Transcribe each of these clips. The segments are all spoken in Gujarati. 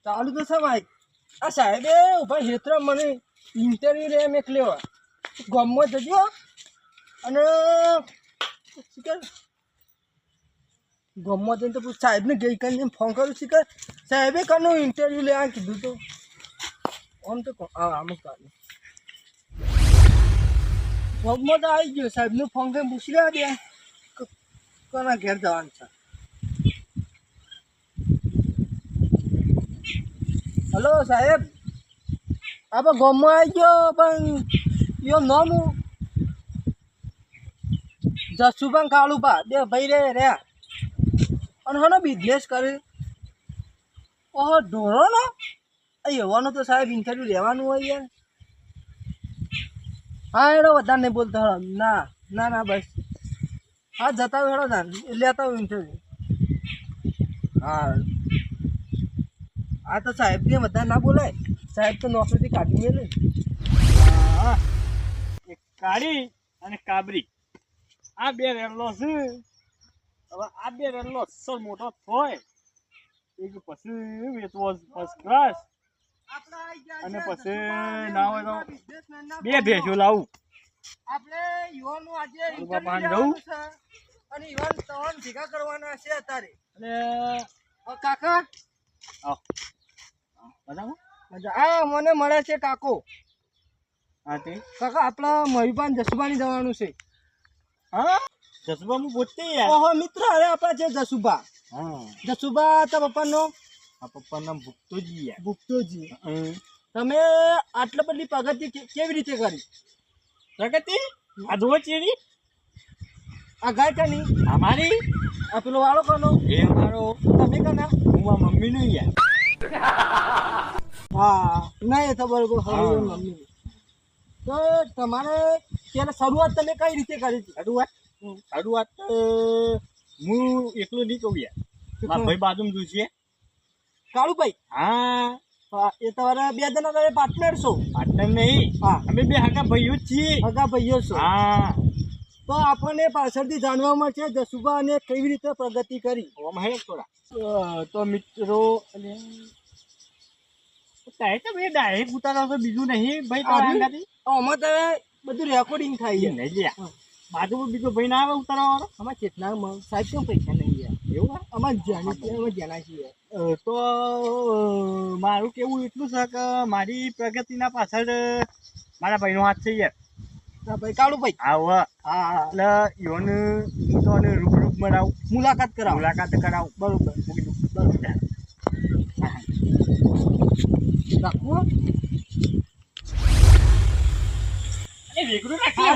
ચાલુ તો છે ભાઈ. આ સાહેબે ઉભા હેત્ર મને ઇન્ટરવ્યુ લે મેં લેવા ગામમાં જજો અને ગામમાં જઈને તો સાહેબને ગઈકાલે ફોન કરું છું કે સાહેબે કાનું ઇન્ટરવ્યુ લેવા કીધું તો આમ તો અમુક કાલે ગામમાં તો આવી ગયો સાહેબનું ફોન કરીને પૂછી લેવા દે કોના ઘેર જવાનું છે. હલો સાહેબ આપણે ગામમાં આવી ગયો પણ યો નામ જસુભાઈ કાળુભા બે ભાઈ રહ્યા અને હનો બિઝનેસ કરે ઓહો ઢોરોનો એવાનો તો સાહેબ ઇન્ટરવ્યુ લેવાનું હોય યાર. હા એનો વધારે નહીં બોલતો હળો ના ના ના બસ હા જતા હોય હેડો ના લેતા હોય ઇન્ટરવ્યુ. હા આ તો સાહેબને વધારે ના બોલાય સાહેબ તો નોકરીથી કાઢી મેલે. હા એક કાળી અને કાબરી આ બે રેલો છે. હવે આ બે રેલો અસલ મોટો થાય એક પછી વેચવો ફર્સ્ટ ક્લાસ અને પછી ના હોય તો બે ભેંસો લાવું આપણે યુવાનું આજે પાન દઉં અને યુવાન તવન ભેગા કરવાના છે અત્યારે. અને કાકા બરાબર આ મને મળે છે કાકો. હા તે કાકા આપણા મયુભાઈ જસુભાની જવાનું છે. હા જસુભા હું પોતે યાર. ઓહો મિત્ર અરે આપણા છે જસુભા. હા જસુભા તો પપ્પાનો આ પપ્પાનું નામ ભુક્તોજી યાર. ભુક્તોજી. તમે આટલી બધી પ્રગતિ કેવી રીતે કરી? પ્રગતિ આ જોવો ચેરી આ ગાય કાની અમારી આ પેલો વાળો કોનો એ અમારો તમે કાના હું આ મમ્મીનું યાર. હા નહીં તો બરોબર હવે મમ્મી તો તમારે ત્યારે શરૂઆત તમે કઈ રીતે કરી હતી? શરૂઆત હું એકલો નહીં કહું યાર મારા ભાઈ બાજુમાં જોઈશે. કાળુભાઈ હા એ તમારા બે જણા તમે પાર્ટનર છો? પાર્ટનર નહીં હા અમે બે હગા ભાઈઓ જ છીએ. હગા ભાઈઓ છો. હા તો આપણને પાછળથી જાણવા મળશે જસુભા અને કેવી રીતે પ્રગતિ કરી. થોડા તો મિત્રો અને ડાયરેક્ટ ઉતારો તો બીજું નહીં ભાઈ તારી આમાં તમે બધું રેકોર્ડિંગ થાય છે નહીં લ્યા બાજુમાં બીજો ભાઈ ના આવે ઉતારવા અમારે કેટલા સાહેબ કેમ પૈસા નહીં યાર એવું અમારે જાણા છીએ. તો મારું કેવું એટલું છે કે મારી પ્રગતિના પાછળ મારા ભાઈનો હાથ છે યાર. ભાઈ કાળુભાઈ આવો હા એટલે યોને હું તો રૂબરૂ મરાવું મુલાકાત કરાવું બરોબર મૂકી દઉં રાખવું વેગડું રાખી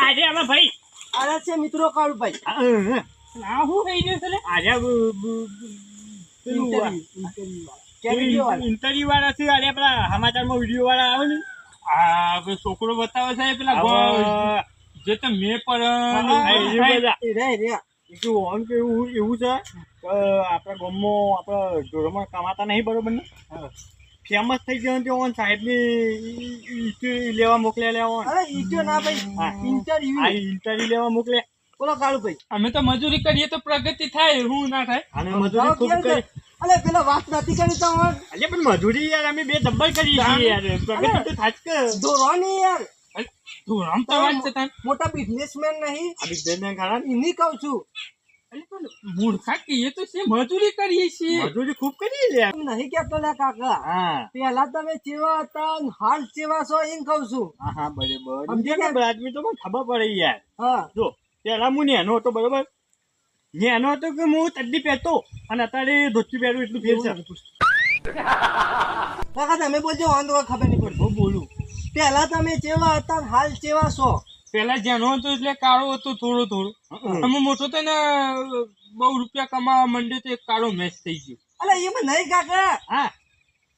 આજે આમાં ભાઈ આ છે મિત્રો કાળુભાઈ. આ શું થઈ ગયું છે આજે ઇન્ટરવ્યુ વાળા છે અરે પેલા સમાચારમાં વિડીયો વાળા આવે ને આ છોકરો બતાવે છે પેલા જે તો મેં પણ એવું છે કે આપણા ગામમાં આપણા ઢોરોમાં કમાતા નહીં બરોબર ને ફેમસ થઈ ગયો તો સાહેબની લેવા મોકલ્યા લેવા ઇન્ટરવ્યુ લેવા મોકલ્યા. બોલો કાળુભાઈ અમે તો મજૂરી કરીએ તો પ્રગતિ થાય હું ના થાય અને મજૂરી ખૂબ કરી. અલે પેલા વાત નથી કરી તો અલે પણ મજૂરી યાર અમે બે ડબલ કરી છે યાર પ્રગતિ તો થાય કે ધોરવાની યાર તું આમ તો વાત છે તને મોટા બિઝનેસમેન નહીં આ બિઝનેસમેન ખાના એની કહું છું. અલે પણ મૂર્ખા કહીએ તો છે મજૂરી કરીએ છીએ મજૂરી ખૂબ કરીએ યાર નહીં કેતો લે કાકા. હા પેલા તમે ચેવા હતા હાલ ચેવા છો એમ કહું છું. હા હા બરાબર સમજે ને આદમી તો મને ખબર પડે યાર. હા જો પેલા હું નેનો હતો બરોબર નેનો હતો કે હું તડ્ડી પહેરતો અને અત્યારે ધોતી પહેરું એટલું ફેર છે. કાકા તમે બોલજો વાંધો ખબર નહીં પડતો બોલું. પેલા તમે ચેવા હતા હાલ ચેવા છો? પેલા જેનો હતો એટલે કાળો હતો થોડો અમે મોટો તો ને બહુ રૂપિયા કમાવા માંડ્યો તો એક કાળો મેચ થઈ ગયો. અલે એમાં નહીં કાકા. હા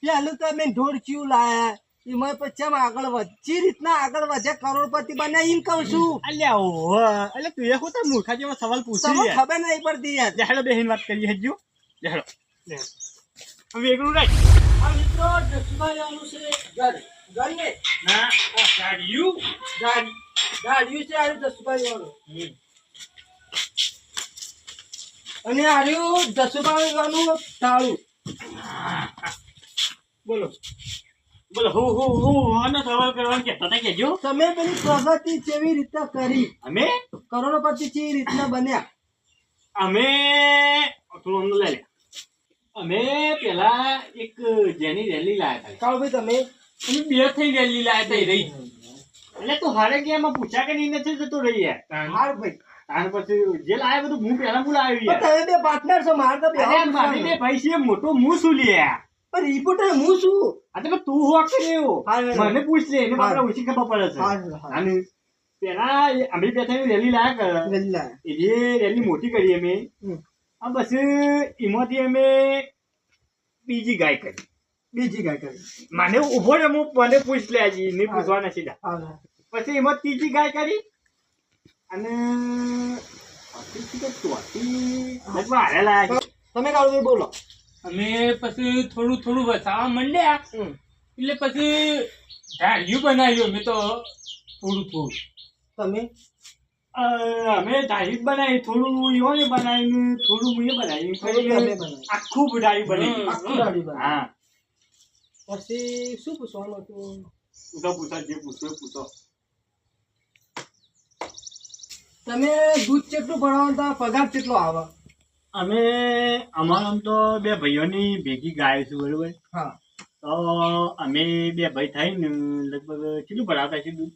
પેલું તમે ઢોર ચીવ લાયા એમાં પછી આગળ વધી રીતના આગળ વધે કરોડપતિ બને એમ કહું છું. અલ્યા ઓહો એટલે તું એ ખોટા મૂર્ખા જેવા સવાલ પૂછી ખબર નહીં પડતી યાર. લેડો બેહીને વાત કરીએ હજુ લેડો વેગળું રાખ. આ મિત્રો જસુભાઈ આનું છે ગાડી ના ગાડીયું છે આ જસુભાઈ વાળો. અને આર્યું જસુભાઈનું તાળું. બોલો બોલો હું આનો સવાલ કરવાનું કહેતા હતા કેજો. તમે પેલી પ્રગતિ કેવી રીતના કરી, અમે કરોડપતિ કેવી રીતના બન્યા? અમે થોડું અમને લઈ લે. અમે પેલા એક જેની રેલી લાયા હતા. કાળુભાઈ તમે અમે બે થઈ રેલી લાયા હતા એ રહી. એટલે તું હારે ગયા એમાં પૂછ્યા કે નહીં નથી જતો રહી યાર. હાર ભાઈ તાર પછી જે લાયા બધું હું પેલા હું લાવ્યો યાર. તમે બે પાર્ટનર છો, મારે તો બે અરે મારી બે ભાઈ છે મોટો હું શું લ્યા. પણ રિપોર્ટર હું છું. આ તો તું હોક કર્યો મને પૂછ લે એને બાપડા ઓછી ખબર પડે છે. અને પેલા અમે બે થઈ રેલી લાયા વેલ્લા એ જે રેલી મોટી કરી અમે આ બસ એમાંથી અમે બીજી ગાય કરી. બીજી ગાય કરી. મને ઉભો ને મને પૂછ લે હજી નહીં પૂછવાના સીધા. હા પછી એમાં ત્રીજી ગાય કરી અને ચોથી હારે લાયા. તમે કાળુભાઈ બોલો. અમે પછી થોડું થોડું વસાવા માંડ્યા એટલે પછી ઢાળિયું બનાવ્યું અમે તો થોડું થોડું. તમે અમે ડાળી બનાવી થોડું યોને બનાવ્યું થોડું મુએ બનાવ્યું થોડું તમે બનાવ્યું. આખું ડાળી બની આખું દાઢી બનાવી. હા પછી શું પૂછવાનું હતું? પૂછો જે પૂછો એ પૂછો. તમે દૂધ કેટલું ભરાવો તો પગાર કેટલો આવે? અમે અમારો આમ તો બે ભાઈઓની ભેગી ગાય છે બરોબર. હા તો અમે બે ભાઈ થઈને લગભગ કેટલું ભરાવતા છે દૂધ?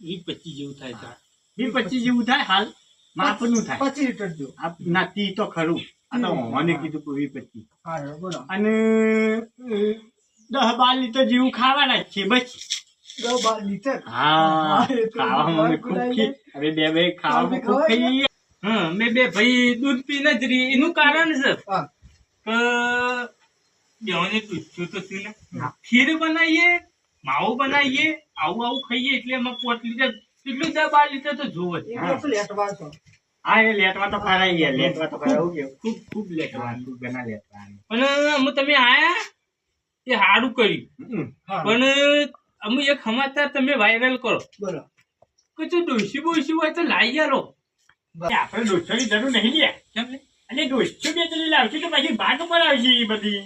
20-25 જેવું થાય છે. 20-25 જેવું થાય હાલ માપનું થાય. 25 લીટર જો. આ નાતી તો ખરું. આ તો મને કીધું 20-25 હા બોલો. અને 10-12 લીટર જેવું ખાવાના જ છે બસ. 10-12 લીટર. હા એ તો ખાવામાં અમે ખૂબ ખાઈ ખી હવે બે ભાઈ ખાવામાં ખૂબ ખવાય ખાઈએ. હા મેં બે ભાઈ દૂધ પીને જ રહી. એનું કારણ છે હા કે બેઓને દૂધ તો શું ને ખીર બનાવીએ માવો બનાવીએ આવું આવું ખાઈએ એટલે એમાં 5 લીટર કેટલું 10-12 લીટર તો જોવે જ. એ તો લેટવા છો. હા એ લેટવા તો ખરા યાર લેટવા તો ખરા એવું કેવું ખૂબ ખૂબ લેટવા ખૂબ ઘણા લેટવા. અને અમે તમે આયા એ સારું કર્યું. હા પણ અમે એક સમાચાર તમે વાયરલ કરો બોલો. કે જો ડોસી બોસી હોય તો લાવી આલો. આપણે દોસ્તોની જરૂર નહીં લે. કેમ લે? અને દોસ્તો બે તરી લાવશે તો પછી ભાગ પર આવશે એ બધી.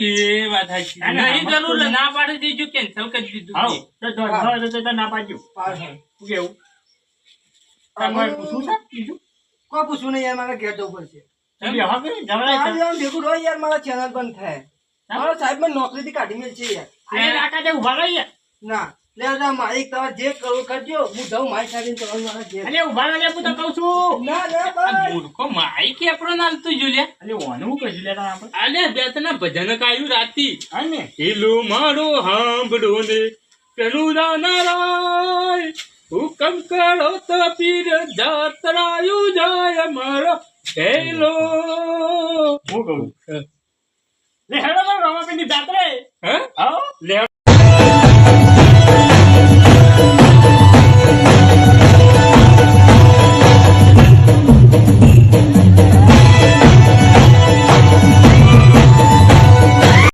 એ વાત સાચી. ના, ના, નહીં જરૂર લે, ના પાડી દેજો કેન્સલ કરી દીધું. આવ તો ના પાડજો. હા શું કેવું તમારે પૂછવું છે બીજું? કોઈ પૂછવું નહીં યાર, મારે ઘેર જવું પડશે. તમે હા કે જવડાય આ છે? જેમ ભેગું હોય યાર, મારા ચેનલ બંધ થાય. મારા સાહેબ મને નોકરીથી કાઢી મેલ છે યાર. આને રાકા દે ઉભા રહી યાર. ના લે જા મારી તમારે જે કરવું કરજો. હું જાઉં મારી સાથે ચલાવું મારા ઘેર. અલે ઉભા રહે હું તો કહું છું. ના ના આ બસ. મૂર્ખો માઈ કે આપણો નાલતું જોલ્યા. અલે ઓને હું કહીશ લેતા આપણે. આલે બે તને ભજન કાયું રાતી. હા ને હેલું મારો હાંભળો ને પેલું નારાય હુકમ કરો તો પીર જાતરાયું જાય મારો હેલો. હું કહું લે હેડો તો રામાપીરની જાત્રે. હે આવો લેવા